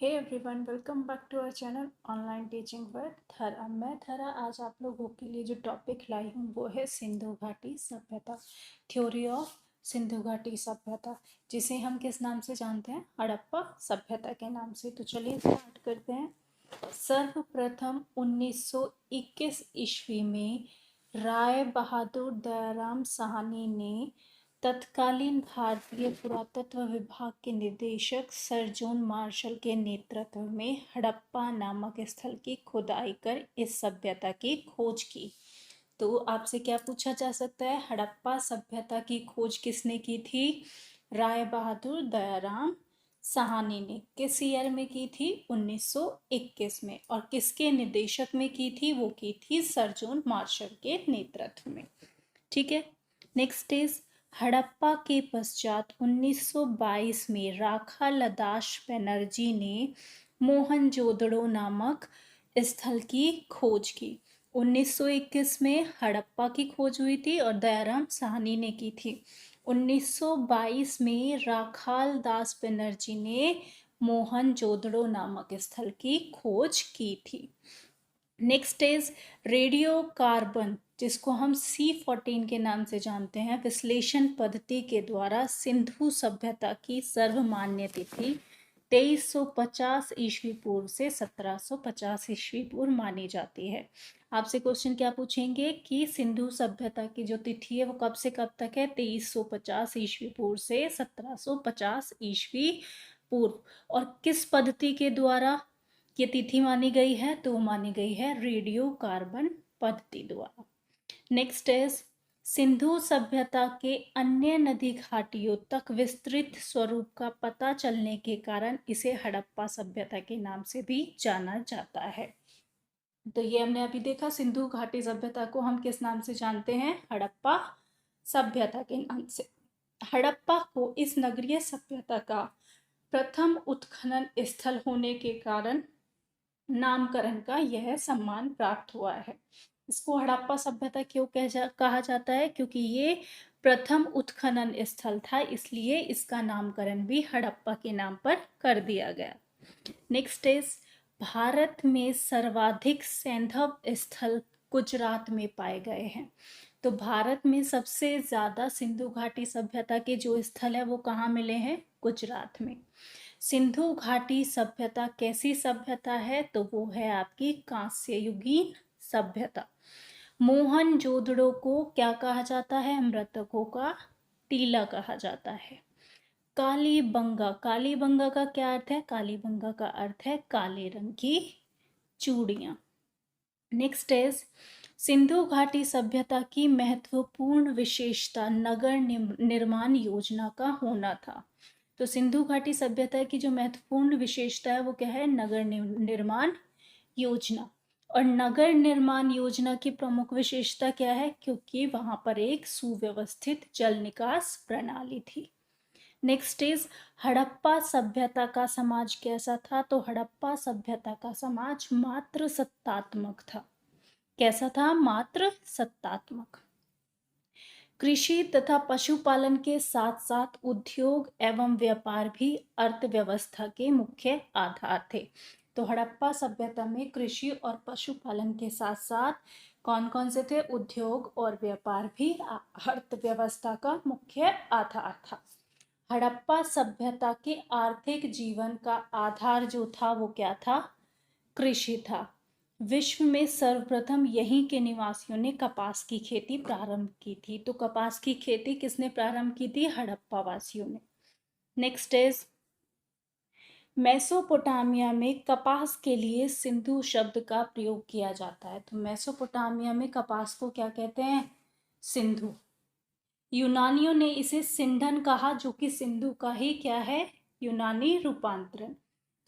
Hey everyone, welcome back to our channel online teaching with Thara. मैं थरा आज आप लोगों के लिए जो टॉपिक लाई हूँ वो है सिंधु घाटी सभ्यता, थ्योरी ऑफ सिंधु घाटी सभ्यता, जिसे हम किस नाम से जानते हैं? हड़प्पा सभ्यता के नाम से। तो चलिए स्टार्ट करते हैं। सर्वप्रथम 1921 ईस्वी में राय बहादुर दयाराम साहनी ने तत्कालीन भारतीय पुरातत्व विभाग के निदेशक सर जॉन मार्शल के नेतृत्व में हड़प्पा नामक स्थल की खुदाई कर इस सभ्यता की खोज की। तो आपसे क्या पूछा जा सकता है? हड़प्पा सभ्यता की खोज किसने की थी? राय बहादुर दयाराम साहनी ने। किस ईयर में की थी? 1921 में। और किसके निदेशक में की थी? वो की थी सर जॉन मार्शल के नेतृत्व में। ठीक है। नेक्स्ट इज हड़प्पा के पश्चात 1922 में राखा लदास बनर्जी ने मोहनजोदड़ो नामक स्थल की खोज की। 1921 में हड़प्पा की खोज हुई थी और दयाराम साहनी ने की थी। 1922 में राखाल दास बनर्जी ने मोहनजोदड़ो नामक स्थल की खोज की थी। नेक्स्ट इज रेडियो कार्बन, जिसको हम C14 के नाम से जानते हैं, विश्लेषण पद्धति के द्वारा सिंधु सभ्यता की सर्वमान्य तिथि 2350 ईस्वी पूर्व से 1750 ईस्वी पूर्व मानी जाती है। आपसे क्वेश्चन क्या पूछेंगे कि सिंधु सभ्यता की जो तिथि है वो कब से कब तक है? 2350 ईस्वी पूर्व से 1750 ईस्वी पूर्व। और किस पद्धति के द्वारा ये तिथि मानी गई है? तो मानी गई है रेडियो कार्बन पद्धति द्वारा। नेक्स्ट इज सिंधु सभ्यता के अन्य नदी घाटियों तक विस्तृत स्वरूप का पता चलने के कारण इसे हड़प्पा सभ्यता के नाम से भी जाना जाता है। तो ये हमने अभी देखा, सिंधु घाटी सभ्यता को हम किस नाम से जानते हैं? हड़प्पा सभ्यता के नाम से। हड़प्पा को इस नगरीय सभ्यता का प्रथम उत्खनन स्थल होने के कारण नामकरण का यह सम्मान प्राप्त हुआ है। इसको हड़प्पा सभ्यता क्यों कहा जाता है? क्योंकि ये प्रथम उत्खनन स्थल था, इसलिए इसका नामकरण भी हड़प्पा के नाम पर कर दिया गया। नेक्स्ट इज भारत में सर्वाधिक सैंधव स्थल गुजरात में पाए गए हैं। तो भारत में सबसे ज्यादा सिंधु घाटी सभ्यता के जो स्थल है वो कहाँ मिले हैं? गुजरात में। सिंधु घाटी सभ्यता कैसी सभ्यता है? तो वो है आपकी कांस्य युगीन सभ्यता। मोहनजोदड़ो को क्या कहा जाता है? मृतकों का टीला कहा जाता है। कालीबंगा, कालीबंगा का क्या अर्थ है? कालीबंगा का अर्थ है काले रंग की चूड़ियां। नेक्स्ट इज सिंधु घाटी सभ्यता की महत्वपूर्ण विशेषता नगर निर्माण योजना का होना था। तो सिंधु घाटी सभ्यता की जो महत्वपूर्ण विशेषता है वो क्या है? नगर निर्माण योजना। और नगर निर्माण योजना की प्रमुख विशेषता क्या है? क्योंकि वहां पर एक सुव्यवस्थित जल निकास प्रणाली थी। नेक्स्ट इज हड़प्पा सभ्यता का समाज कैसा था? तो हड़प्पा सभ्यता का समाज मात्र सत्तात्मक था। कैसा था? मात्र सत्तात्मक। कृषि तथा पशुपालन के साथ साथ उद्योग एवं व्यापार भी अर्थव्यवस्था के मुख्य आधार थे। तो हड़प्पा सभ्यता में कृषि और पशुपालन के साथ साथ कौन कौन से थे? उद्योग और व्यापार भी अर्थव्यवस्था का मुख्य आधार था। हड़प्पा सभ्यता के आर्थिक जीवन का आधार जो था वो क्या था? कृषि था। विश्व में सर्वप्रथम यहीं के निवासियों ने कपास की खेती प्रारंभ की थी। तो कपास की खेती किसने प्रारंभ की थी? हड़प्पा वासियों ने। नेक्स्ट इज मेसोपोटामिया में कपास के लिए सिंधु शब्द का प्रयोग किया जाता है। तो मेसोपोटामिया में कपास को क्या कहते हैं? सिंधु। यूनानियों ने इसे सिंधन कहा, जो कि सिंधु का ही क्या है? यूनानी रूपांतरण।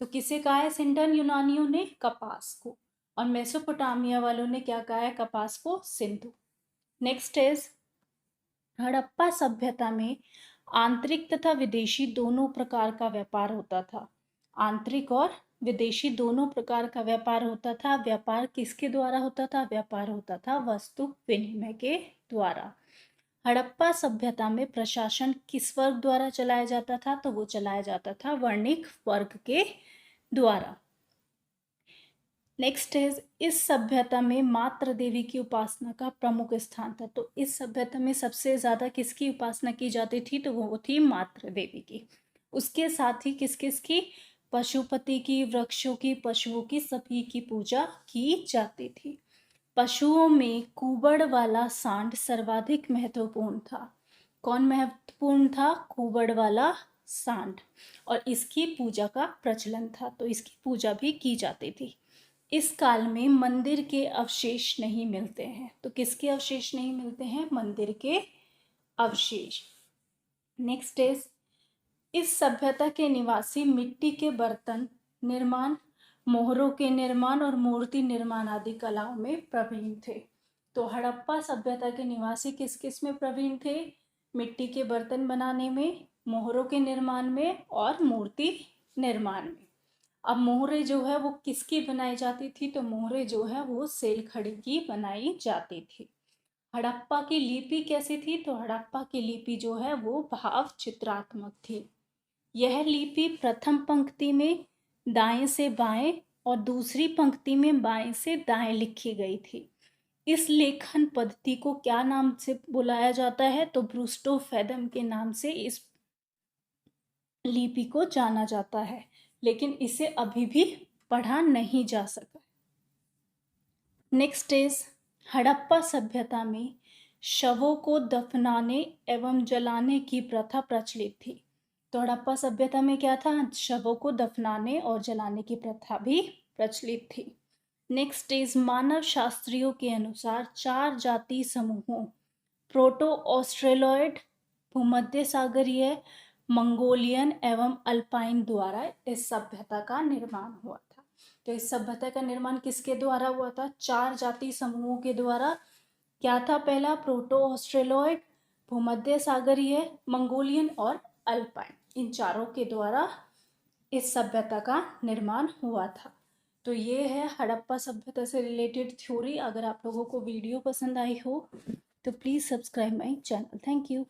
तो किसे कहा है सिंधन? यूनानियों ने कपास को। और मेसोपोटामिया वालों ने क्या कहा है? कपास को सिंधु। नेक्स्ट इज हड़प्पा सभ्यता में आंतरिक तथा विदेशी दोनों प्रकार का व्यापार होता था। आंतरिक और विदेशी दोनों प्रकार का व्यापार होता था। व्यापार किसके द्वारा होता था? व्यापार होता था वस्तु विनिमय के द्वारा। हड़प्पा सभ्यता में प्रशासन किस वर्ग द्वारा चलाया जाता था? तो वो चलाया जाता था वर्णिक वर्ग के द्वारा। नेक्स्ट इज, इस सभ्यता में मात्र देवी की उपासना का प्रमुख स्थान था। तो इस सभ्यता में सबसे ज्यादा किसकी उपासना की जाती थी? तो वो थी मात्र देवी की। उसके साथ ही किस किस की? पशुपति की, वृक्षों की, पशुओं की, सभी की पूजा की जाती थी। पशुओं में कुबड़ वाला सांड सर्वाधिक महत्वपूर्ण था। कौन महत्वपूर्ण था? कुबड़ वाला सांड। और इसकी पूजा का प्रचलन था, तो इसकी पूजा भी की जाती थी। इस काल में मंदिर के अवशेष नहीं मिलते हैं। तो किसके अवशेष नहीं मिलते हैं? मंदिर के अवशेष। नेक्स्ट इज, इस सभ्यता के निवासी मिट्टी के बर्तन निर्माण, मोहरों के निर्माण और मूर्ति निर्माण आदि कलाओं में प्रवीण थे। तो हड़प्पा सभ्यता के निवासी किस किस में प्रवीण थे? मिट्टी के बर्तन बनाने में, मोहरों के निर्माण में और मूर्ति निर्माण में। अब मोहरे जो है वो किसकी बनाई जाती थी? तो मोहरे जो है वो सेलखड़ी की बनाई जाती थी। हड़प्पा की लिपि कैसी थी? तो हड़प्पा की लिपि जो है वो भाव चित्रात्मक थी। यह लिपि प्रथम पंक्ति में दाएं से बाएं और दूसरी पंक्ति में बाएं से दाएं लिखी गई थी। इस लेखन पद्धति को क्या नाम से बुलाया जाता है? तो ब्रूस्टोफेदम के नाम से इस लिपि को जाना जाता है, लेकिन इसे अभी भी पढ़ा नहीं जा सका। नेक्स्ट इज, हड़प्पा सभ्यता में शवों को दफनाने एवं जलाने की प्रथा प्रचलित थी। तो हड़प्पा सभ्यता में क्या था? शवों को दफनाने और जलाने की प्रथा भी प्रचलित थी। नेक्स्ट इज, मानव शास्त्रियों के अनुसार 4 जाति समूहों प्रोटो ऑस्ट्रेलॉइड, भूमध्य सागरीय, मंगोलियन एवं अल्पाइन द्वारा इस सभ्यता का निर्माण हुआ था। तो इस सभ्यता का निर्माण किसके द्वारा हुआ था? 4 जाति समूहों के द्वारा। क्या था? पहला प्रोटो ऑस्ट्रेलॉइड, भूमध्य सागरीय, मंगोलियन और अल्पाइन, इन चारों के द्वारा इस सभ्यता का निर्माण हुआ था। तो ये है हड़प्पा सभ्यता से रिलेटेड थ्योरी। अगर आप लोगों को वीडियो पसंद आई हो तो please subscribe my channel. Thank you.